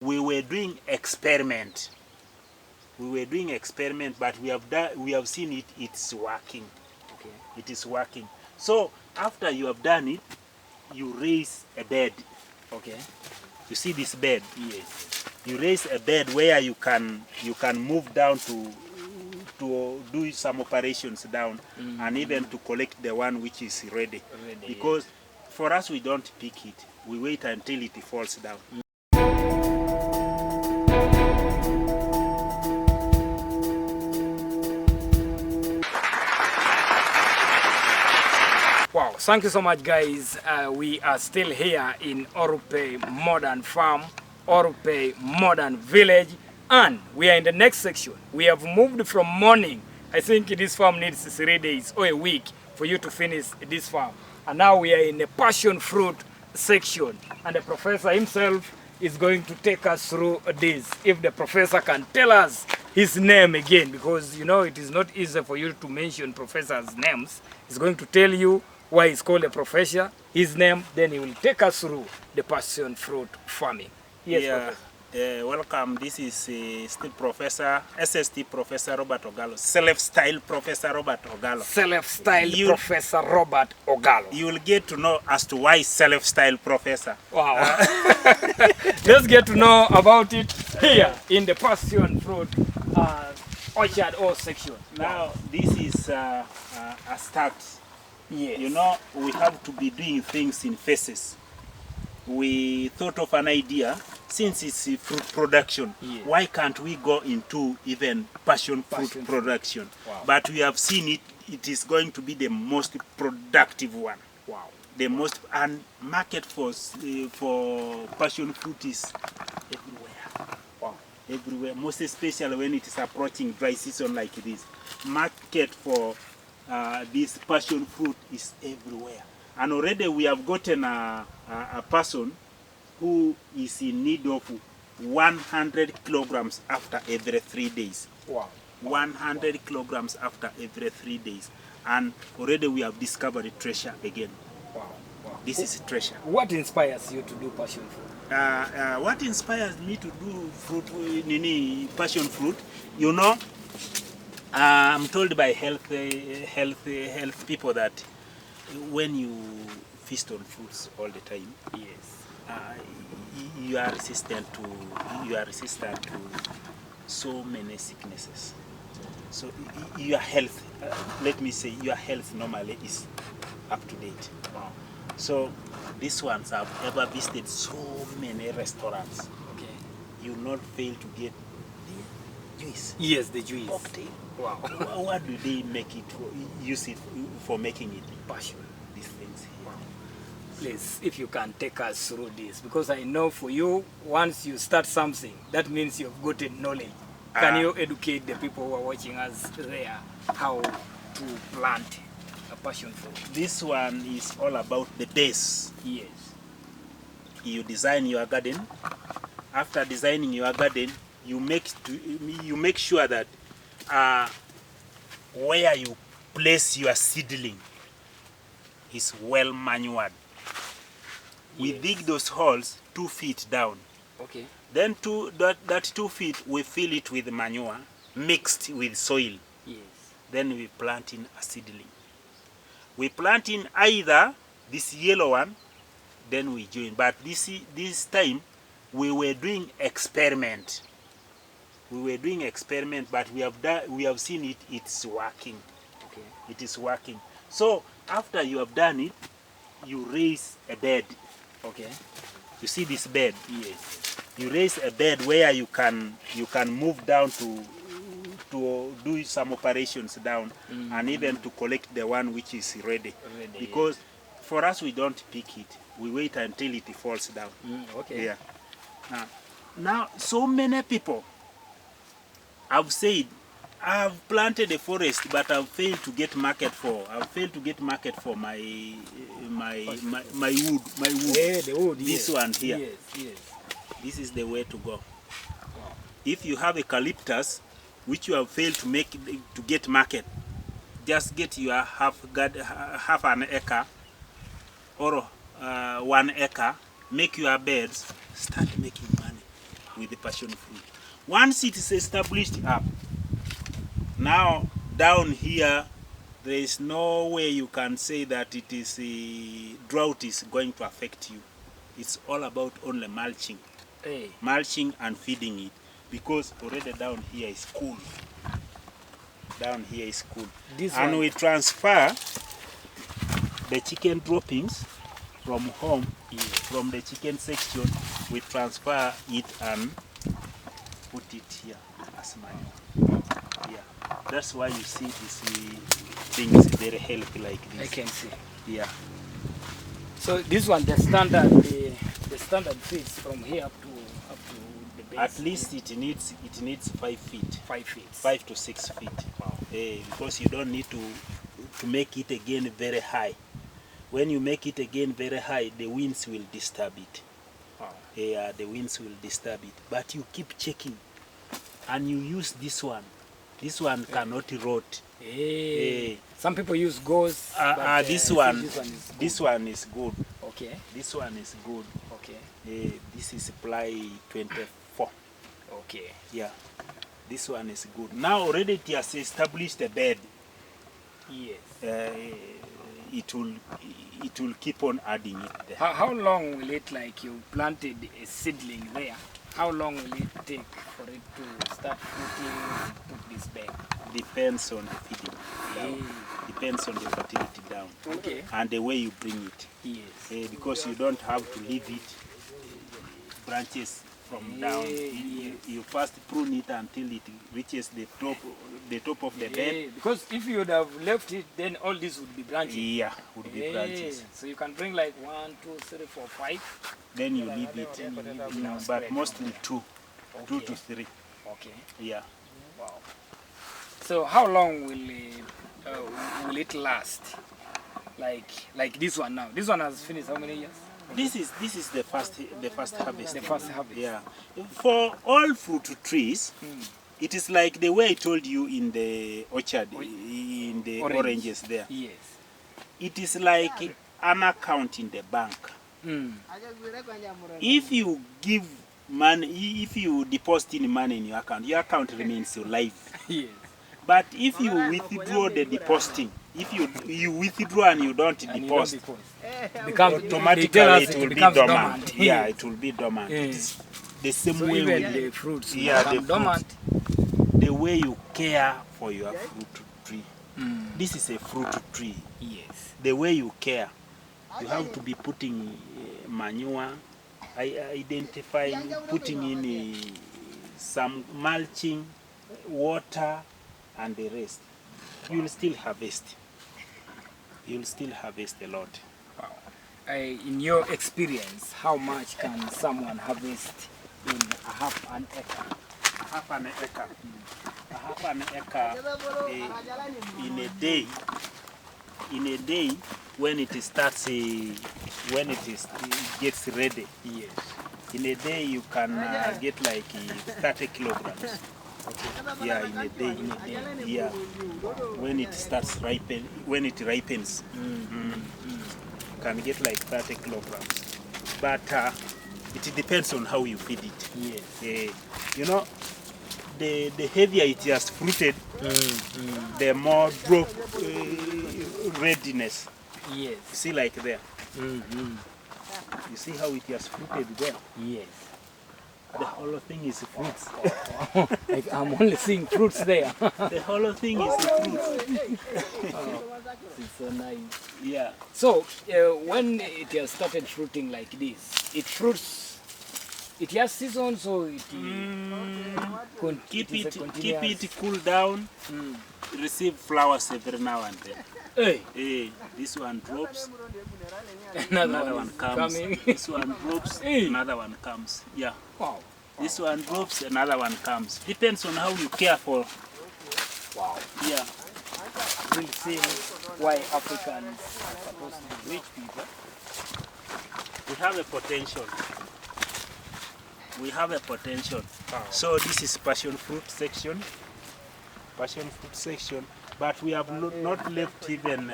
we were doing experiment. But we have seen it. It's working. Okay. It is working. So after you have done it, you raise a bed. Okay. You see this bed? Yes. You raise a bed where you can move down to do some operations down, and even to collect the one which is ready. Because for us, we don't pick it. We wait until it falls down. Wow, thank you so much, guys. We are still here in Orupe Modern Farm, Orupe Modern Village, and we are in the next section. We have moved from morning. I think this farm needs 3 days or a week for you to finish this farm. And now we are in the passion fruit section, and the professor himself is going to take us through this. If the professor can tell us his name again, because you know it is not easy for you to mention professors' names. He's going to tell you why he's called a professor, his name, then he will take us through the passion fruit farming. Yes, yeah. Welcome. This is still Professor, SST Professor Robert Ogalo, Self-Style Professor Robert Ogalo. Self-Style Professor Robert Ogalo. You will get to know as to why Self-Style Professor. Wow. Let's get to know about it here in the passion fruit orchard or section. Now, this is a start. Yes. You know, we have to be doing things in phases. We thought of an idea, since it's fruit production, why can't we go into even passion fruit production? Wow. But we have seen it is going to be the most productive one. Wow. The most, and market for passion fruit is everywhere. Wow. Everywhere, most especially when it is approaching dry season like this. Market for this passion fruit is everywhere. And already we have gotten a person who is in need of 100 kilograms after every 3 days. Wow. 100 kilograms after every 3 days. And already we have discovered a treasure again. Wow. Wow. This is a treasure. What inspires you to do passion fruit? What inspires me to do passion fruit? You know, I'm told by health people that when you feast on fruits all the time, you are resistant to so many sicknesses. So your health, let me say, your health normally is up to date. Wow. So these ones have ever visited so many restaurants. Okay. You not fail to get the juice. Yes, the juice. Cocktail. Wow. What do they make it for, use it for making it? Passion. These things here. Wow. Please, if you can take us through this, because I know for you, once you start something, that means you've gotten knowledge. Can you educate the people who are watching us there how to plant a passion fruit? This one is all about the base. Yes. You design your garden. After designing your garden, you make sure that where you place your seedling is well manured. We dig those holes 2 feet down. Okay. Then that 2 feet, we fill it with manure mixed with soil. Yes. Then we plant in a seedling. We plant in either this yellow one, then we join. But this time, we were doing experiment. But we have seen it. It's working. Okay. It is working. So after you have done it, you raise a bed. Okay. You see this bed? Yes. You raise a bed where you can move down to do some operations down, and even to collect the one which is ready. Because for us, we don't pick it. We wait until it falls down. Okay. Yeah. Now, so many people have said, I've planted a forest, but I've failed to get market for. I've failed to get market for my wood. Yeah, the wood. This one here. Yes. Yes. This is the way to go. Wow. If you have eucalyptus, which you have failed to get market, just get your half an acre or 1 acre, make your beds, start making money. with the passion fruit. Once it is established up, now down here, there is no way you can say that it is drought is going to affect you. It's all about only mulching. Hey. Mulching and feeding it, because already down here is cool. Down here is cool. And we transfer the chicken droppings from home, from the chicken section, we transfer it and put it here as manure. Yeah, that's why you see these things very healthy like this. I can see. Yeah. So this one, the standard feeds from here up to the base. At least it needs 5 feet. 5 feet. 5 to 6 feet. Wow. Because you don't need to make it again very high. When you make it again very high, the winds will disturb it. Wow. The winds will disturb it. But you keep checking, and you use this one. This one cannot rot. Some people use gauze. This one is good. Okay. This one is good. Okay. This is ply 24. Okay. Yeah. This one is good. Now already it has established a bed. Yes. It will keep on adding it there. How long will it, like you planted a seedling there, how long will it take for it to start put this bed? Depends on the feeding down. Depends on the fertility down. Okay. And the way you bring it. Yes. Because you don't have to leave it branches from down. You first prune it until it reaches the top of the bed. Because if you would have left it, then all this would be branches. Yeah, would be branches. So you can bring like 1, 2, 3, 4, 5. Then you leave it. But mostly 2. Okay. 2 to 3. Okay. Yeah. Wow. So how long will it last? Like this one now. This one has finished how many years? This is the first harvest. The first harvest. Yeah. For all fruit trees, it is like the way I told you in the orchard, in the oranges there. Yes. It is like an account in the bank. If you give money, if you deposit in money in your account remains alive. Yes. But if you withdraw the depositing, if you withdraw and you don't deposit, automatically it will be dormant. Yeah, it will be dormant. It's the same way with the fruits. Yeah, the dormant. The way you care for your fruit tree. This is a fruit tree. Yes. The way you care, you have to be putting manure, identifying, putting in some mulching, water, and the rest. You will still harvest. You will still harvest a lot. Wow. In your experience, how much can someone harvest in a half an acre? Half an acre. Half an acre in a day. In a day, when it starts, when it gets ready. Yes. In a day, you can get like 30 kilograms. Okay. Yeah, in a day. Yeah, when it starts when it ripens, you can get like 30 kilograms. But it depends on how you feed it. Yes. You know, the heavier it has fruited, the more drop readiness. Yes. See, like there. You see how it has fruited there? Yes. The whole thing is fruits. Like I'm only seeing fruits there. The whole thing is fruits. It's so nice. Yeah. So when it has started fruiting like this, it fruits. It has seasons, so it keep it cool down. Receive flowers every now and then. Hey, this one drops. Another one comes. This one drops. Another one comes. Yeah. Wow. This one drops. Another one comes. Depends on how you care for. Wow. Yeah. Really seeing why Africans are supposed to be rich people. We have a potential. We have a potential. Wow. So this is passion fruit section. Passion fruit section. But we have not left even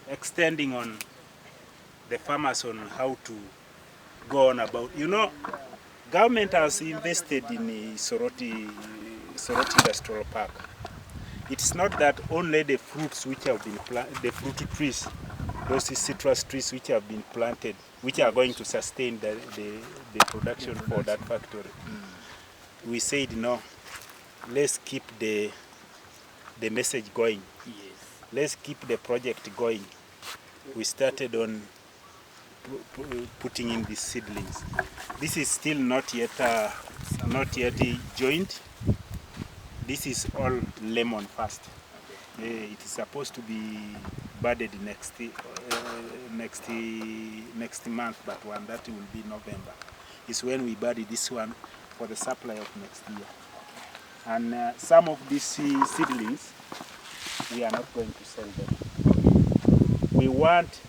extending on the farmers on how to go on about. You know, Government has invested in Soroti Industrial Park. It's not that only the fruits which have been the fruit trees, those citrus trees which have been planted, which are going to sustain the production for that factory. We said no, let's keep the message going. Yes. Let's keep the project going. We started on putting in these seedlings. This is still not yet joined. This is all lemon first. Okay. It is supposed to be budded next month, but one that will be November. Is when we bud this one for the supply of next year. And some of these seedlings, we are not going to sell them. We want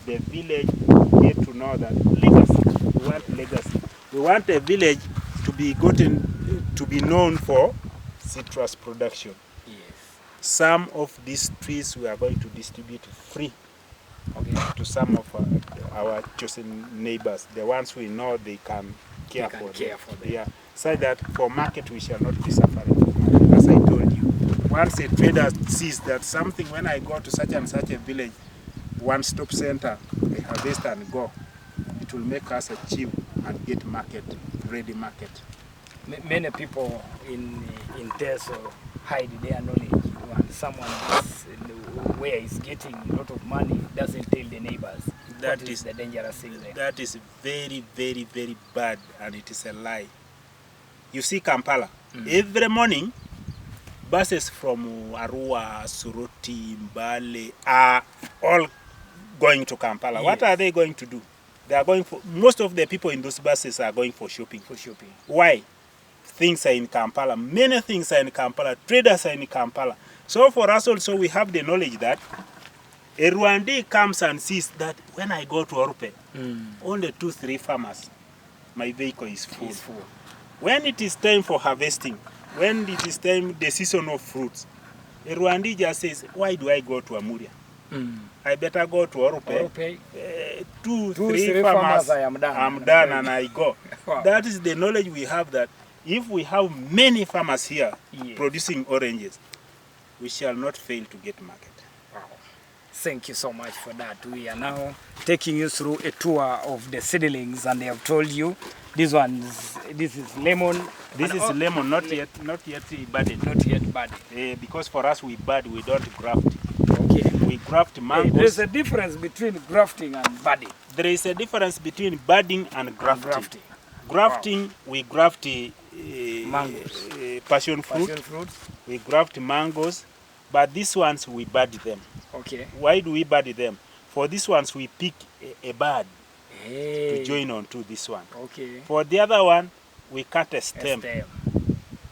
the village here to know that legacy. We want legacy. We want the village to be known for citrus production. Yes. Some of these trees we are going to distribute free, okay, to some of our chosen neighbors, the ones we know they can care for them. Yeah. So that for market we shall not be suffering. As I told you, once a trader sees that something, when I go to such and such a village, one-stop center, I harvest and go, it will make us achieve and get market, ready market. Many people in Teso hide their knowledge. When someone is where is getting a lot of money, doesn't tell the neighbors. That is the dangerous thing there. That is very, very, very bad, and it is a lie. You see Kampala, every morning, buses from Arua, Soroti, Mbale are all going to Kampala. Yes. What are they going to do? They are going for, most of the people in those buses are going for shopping. Why? Things are in Kampala. Many things are in Kampala. Traders are in Kampala. So for us also, we have the knowledge that a Rwandese comes and sees that when I go to Orupe, only 2-3 farmers, my vehicle is full. When it is time for harvesting, when it is time, the season of fruits, a Rwandese just says, why do I go to Amuria? I better go to Orupe. 2-3 farmers, I'm done and I go. Wow. That is the knowledge we have, that if we have many farmers here, yes, producing oranges, we shall not fail to get market. Wow. Thank you so much for that. We are now taking you through a tour of the seedlings, and they have told you this is lemon. This is lemon, not yet budded. Not yet budded. Because for us we bud, we don't graft. Okay. We graft mangoes. There's a difference between grafting and budding. There is a difference between budding and grafting. Grafting, wow, we graft mangoes, passion fruit. We graft mangoes, but these ones we bud them. Okay. Why do we bud them? For these ones we pick a bud to join on to this one. Okay. For the other one, we cut a stem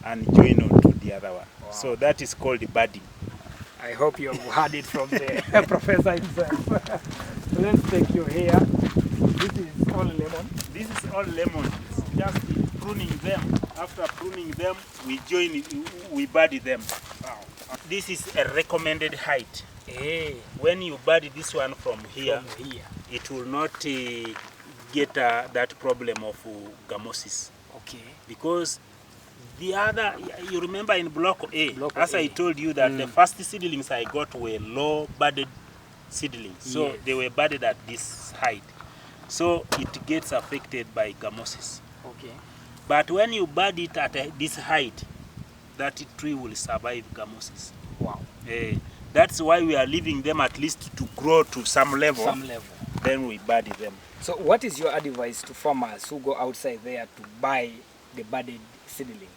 and join on to the other one. Wow. So that is called the budding. I hope you have heard it from the professor himself. So let's take you here. This is all lemon. This is all lemon. It's just pruning them. After pruning them, we bud them. Wow. This is a recommended height. When you bud this one from here, it will not get that problem of gamosis. Okay. Because the other, you remember in block A, I told you that the first seedlings I got were low budded seedlings. So yes, they were budded at this height. So it gets affected by gamosis. Okay. But when you bud it at this height, that tree will survive gamosis. Wow. That's why we are leaving them at least to grow to some level. Then we bud them. So what is your advice to farmers who go outside there to buy the budded seedlings?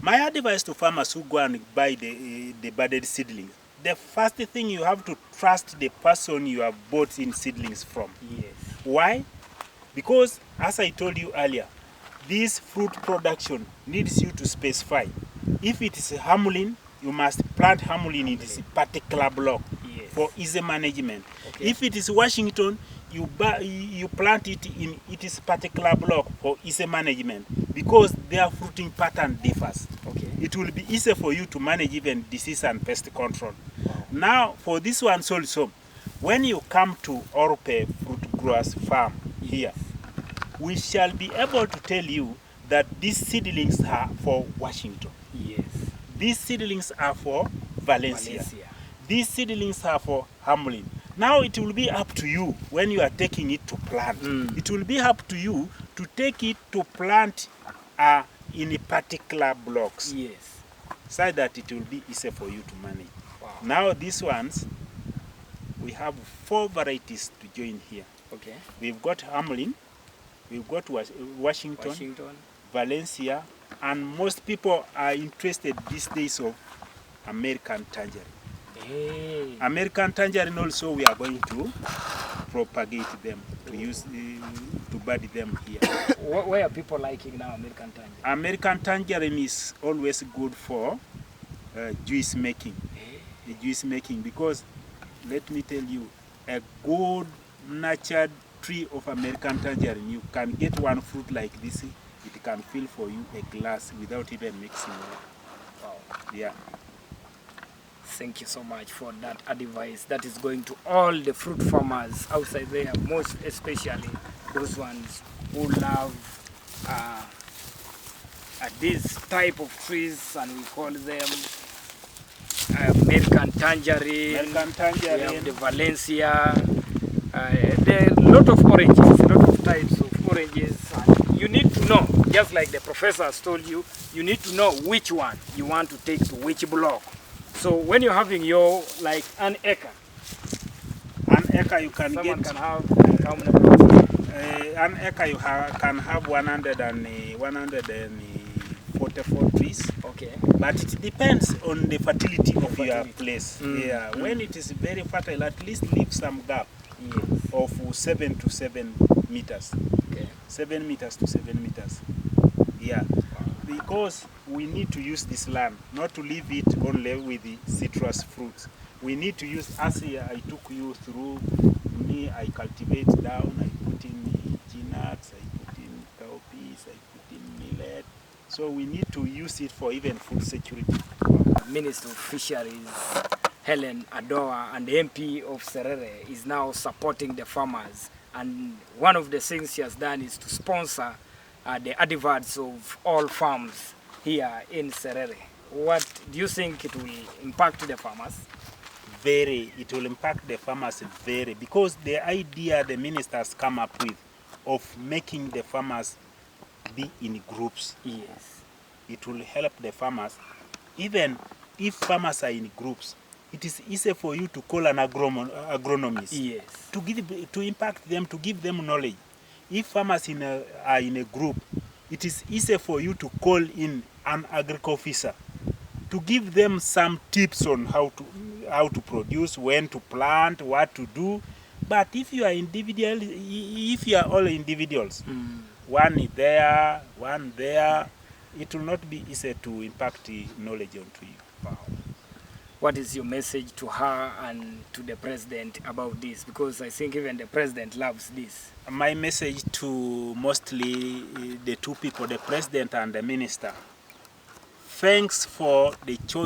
My advice to farmers who go and buy the budded seedlings, the first thing, you have to trust the person you have bought in seedlings from. Yes. Why? Because, as I told you earlier, this fruit production needs you to specify. If it is Hamlin, you must plant Hamlin in this particular block, yes, for easy management. Okay. If it is Washington, you plant it in its particular block for easy management, because their fruiting pattern differs. Okay. It will be easier for you to manage even disease and pest control. Wow. Now, for this one also, when you come to Orupe Fruit Growers Farm here, we shall be able to tell you that these seedlings are for Washington. Yes. These seedlings are for Valencia. Valencia. These seedlings are for Hamlin. Now it will be up to you when you are taking it to plant. It will be up to you to take it to plant in a particular blocks, Yes. so that it will be easier for you to manage. Wow. Now these ones, we have 4 varieties to join here. Okay. We've got Hamlin, we've got Washington, Valencia, and most people are interested these days of American tangerine. Hey. American tangerine also we are going to propagate them, to use to bud them here. Why are people liking now American tangerine? American tangerine is always good for juice making. Juice making, because let me tell you, a good nurtured tree of American tangerine, you can get one fruit like this, it can fill for you a glass without even mixing water. Wow. Yeah. Thank you so much for that advice. That is going to all the fruit farmers outside there, most especially those ones who love this type of trees, and we call them American tangerine. American tangerine. We have the Valencia. There are a lot of oranges, a lot of types of oranges. And you need to know, just like the professor has told you, you need to know which one you want to take to which block. So when you're having your, like, an acre you can someone get, can have how many blocks? an acre you can have 144 trees. Okay. But it depends on the fertility of your fertility. place. Yeah. When it is very fertile, at least leave some gap Yes. of 7 to 7 meters. Okay. 7 meters to 7 meters. Yeah. Because we need to use this land, not to leave it only with the citrus fruits. We need to use, as I took you through, me, I cultivate down, I put in nuts, I put in cowpeas, I put in millet. So we need to use it for even food security. Minister of Fisheries, Helen Adoa, and the MP of Serere is now supporting the farmers. And one of the things she has done is to sponsor the adverts of all farms here in Serere. What do you think it will impact the farmers? Very, it will impact the farmers very, because the idea the minister has come up with of making the farmers be in groups. Yes. It will help the farmers. Even if farmers are in groups, it is easy for you to call an agronomist. Yes. To impact them, to give them knowledge. If farmers are in a group, it is easy for you to call in an agriculture officer to give them some tips on how to produce, when to plant, what to do. But if you are individual, if you are all individuals, one is there, one there, it will not be easy to impact the knowledge onto you. Wow. What is your message to her and to the president about this? Because I think even the president loves this. My message to mostly the two people, the president and the minister, thanks for the choice